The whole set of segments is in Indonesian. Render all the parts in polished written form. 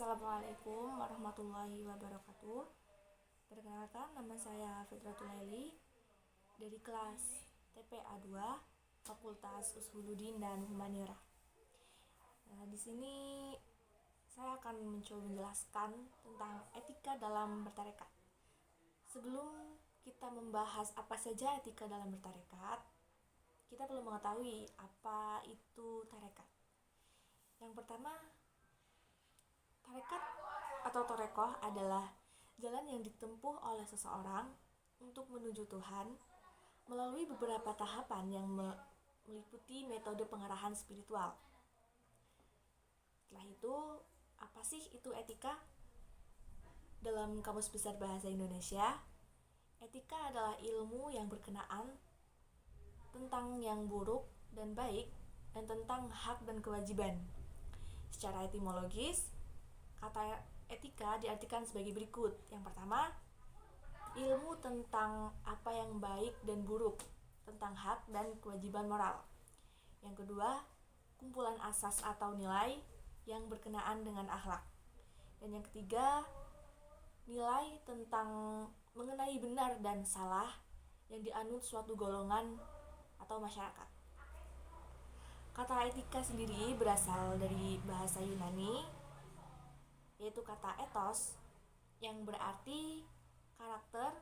Assalamualaikum warahmatullahi wabarakatuh. Perkenalkan, nama saya Fitratul Laili dari kelas TPA 2 Fakultas Usuluddin dan Humaniora. Di sini saya akan mencoba menjelaskan tentang etika dalam bertarekat. Sebelum kita membahas apa saja etika dalam bertarekat, kita perlu mengetahui apa itu tarekat. Yang pertama, tarekat atau torekoh adalah jalan yang ditempuh oleh seseorang untuk menuju Tuhan melalui beberapa tahapan yang meliputi metode pengarahan spiritual. Setelah itu, apa sih itu etika? Dalam Kamus Besar Bahasa Indonesia, etika adalah ilmu yang berkenaan tentang yang buruk dan baik dan tentang hak dan kewajiban. Secara etimologis, kata etika diartikan sebagai berikut. Yang pertama, ilmu tentang apa yang baik dan buruk, tentang hak dan kewajiban moral. Yang kedua, kumpulan asas atau nilai yang berkenaan dengan akhlak. Dan yang ketiga, nilai tentang mengenai benar dan salah yang dianut suatu golongan atau masyarakat. Kata etika sendiri berasal dari bahasa Yunani, yaitu kata ethos yang berarti karakter,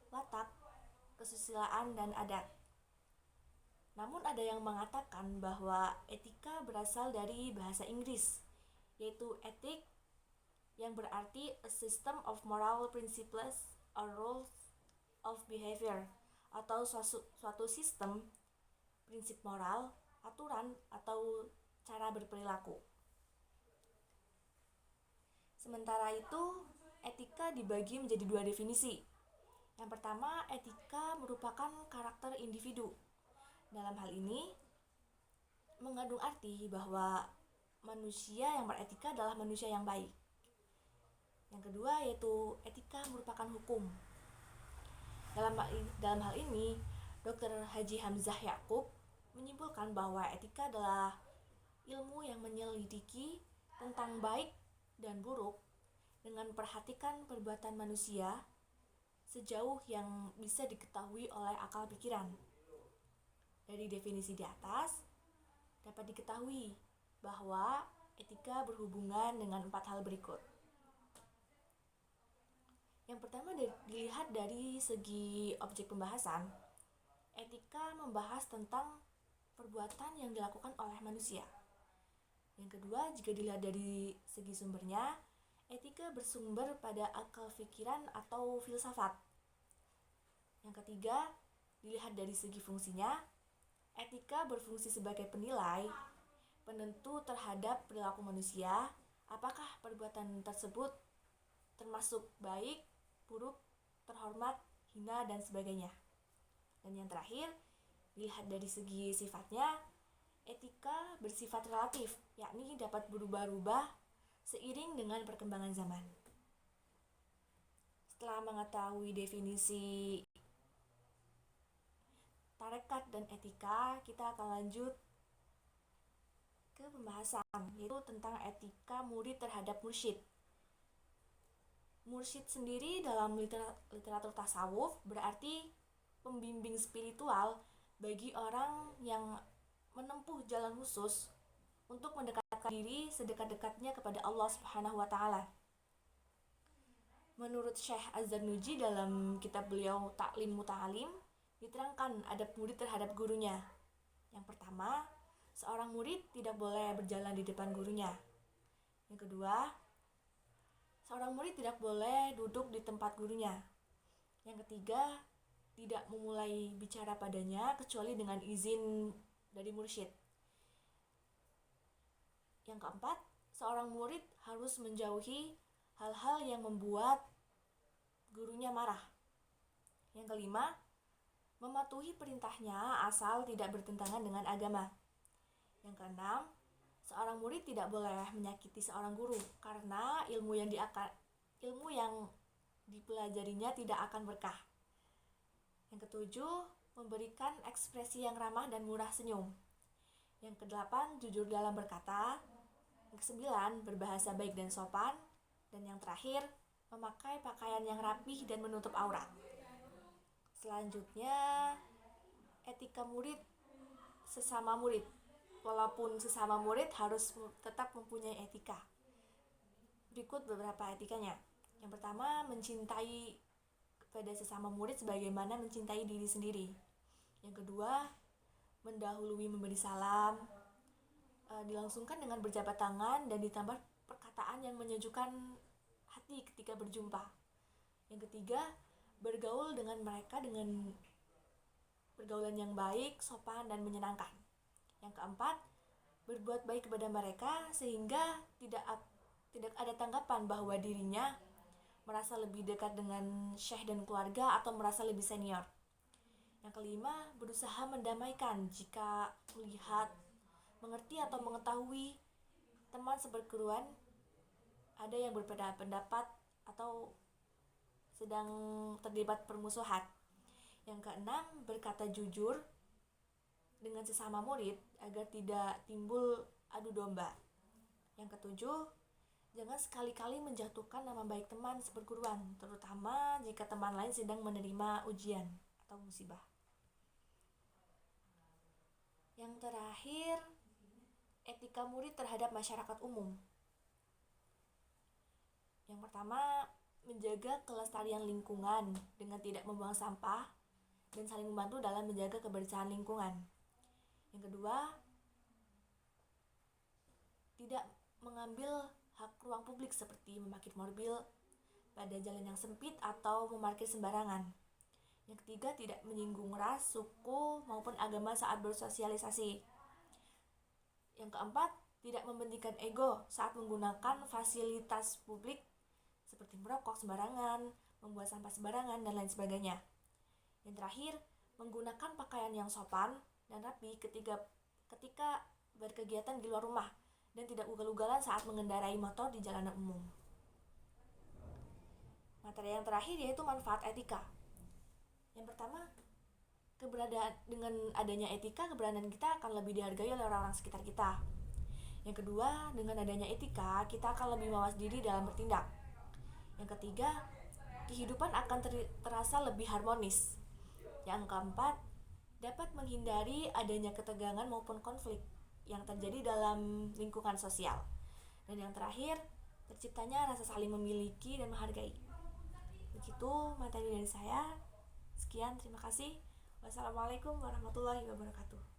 watak, kesusilaan, dan adat. Namun ada yang mengatakan bahwa etika berasal dari bahasa Inggris, yaitu ethic yang berarti a system of moral principles or rules of behavior, atau suatu sistem prinsip moral, aturan, atau cara berperilaku. Sementara itu, etika dibagi menjadi dua definisi. Yang pertama, etika merupakan karakter individu. Dalam hal ini, mengandung arti bahwa manusia yang beretika adalah manusia yang baik. Yang kedua, yaitu etika merupakan hukum. Dalam hal ini, Dr. Haji Hamzah Yakub menyimpulkan bahwa etika adalah ilmu yang menyelidiki tentang baik dan buruk dengan memperhatikan perbuatan manusia sejauh yang bisa diketahui oleh akal pikiran. Dari definisi di atas, dapat diketahui bahwa etika berhubungan dengan 4 hal berikut. Yang pertama, dilihat dari segi objek pembahasan. Etika membahas tentang perbuatan yang dilakukan oleh manusia. Yang kedua, jika dilihat dari segi sumbernya, etika bersumber pada akal pikiran atau filsafat. Yang ketiga, dilihat dari segi fungsinya, etika berfungsi sebagai penilai, penentu terhadap perilaku manusia, apakah perbuatan tersebut termasuk baik, buruk, terhormat, hina, dan sebagainya. Dan yang terakhir, dilihat dari segi sifatnya, etika bersifat relatif, yakni dapat berubah-ubah seiring dengan perkembangan zaman. Setelah mengetahui definisi tarekat dan etika, kita akan lanjut ke pembahasan, yaitu tentang etika murid terhadap mursyid. Mursyid sendiri dalam literatur tasawuf berarti pembimbing spiritual bagi orang yang menempuh jalan khusus untuk mendekatkan diri sedekat-dekatnya kepada Allah Subhanahu wa Ta'ala. Menurut Syekh Az-Zarnuji dalam kitab beliau Ta'lim Muta'alim, diterangkan adab murid terhadap gurunya. Yang pertama, seorang murid tidak boleh berjalan di depan gurunya. Yang kedua, seorang murid tidak boleh duduk di tempat gurunya. Yang ketiga, tidak memulai bicara padanya kecuali dengan izin dari mursyid. Yang keempat, seorang murid harus menjauhi hal-hal yang membuat gurunya marah. Yang kelima, mematuhi perintahnya asal tidak bertentangan dengan agama. Yang keenam, seorang murid tidak boleh menyakiti seorang guru karena ilmu yang dipelajarinya tidak akan berkah. Yang ketujuh, memberikan ekspresi yang ramah dan murah senyum. Yang kedelapan, jujur dalam berkata. Yang kesembilan, berbahasa baik dan sopan. Dan yang terakhir, memakai pakaian yang rapih dan menutup aurat. Selanjutnya, etika murid sesama murid. Walaupun sesama murid harus tetap mempunyai etika. Berikut beberapa etikanya. Yang pertama, mencintai kepada sesama murid sebagaimana mencintai diri sendiri. Yang kedua, mendahului memberi salam, dilangsungkan dengan berjabat tangan dan ditambah perkataan yang menyejukkan hati ketika berjumpa. Yang ketiga, bergaul dengan mereka dengan pergaulan yang baik, sopan, dan menyenangkan. Yang keempat, berbuat baik kepada mereka sehingga tidak ada tanggapan bahwa dirinya merasa lebih dekat dengan syekh dan keluarga atau merasa lebih senior. Yang kelima, berusaha mendamaikan jika melihat, mengerti atau mengetahui teman seperguruan ada yang berbeda pendapat atau sedang terlibat permusuhan. Yang keenam, berkata jujur dengan sesama murid agar tidak timbul adu domba. Yang ketujuh, jangan sekali-kali menjatuhkan nama baik teman seperguruan, terutama jika teman lain sedang menerima ujian atau musibah. Yang terakhir, etika murid terhadap masyarakat umum. Yang pertama, menjaga kelestarian lingkungan dengan tidak membuang sampah dan saling membantu dalam menjaga kebersihan lingkungan. Yang kedua, tidak mengambil hak ruang publik seperti memarkir mobil pada jalan yang sempit atau memarkir sembarangan. Yang ketiga, tidak menyinggung ras, suku, maupun agama saat bersosialisasi. Yang keempat, tidak mementingkan ego saat menggunakan fasilitas publik seperti merokok sembarangan, membuang sampah sembarangan, dan lain sebagainya. Yang terakhir, menggunakan pakaian yang sopan dan rapi ketika berkegiatan di luar rumah dan tidak ugal-ugalan saat mengendarai motor di jalanan umum. Materi yang terakhir yaitu manfaat etika. Yang pertama, dengan adanya etika, keberadaan kita akan lebih dihargai oleh orang-orang sekitar kita. Yang kedua, dengan adanya etika, kita akan lebih mawas diri dalam bertindak. Yang ketiga, kehidupan akan terasa lebih harmonis. Yang keempat, dapat menghindari adanya ketegangan maupun konflik yang terjadi dalam lingkungan sosial. Dan yang terakhir, terciptanya rasa saling memiliki dan menghargai. Begitu materi dari saya. Sekian, terima kasih. Wassalamualaikum warahmatullahi wabarakatuh.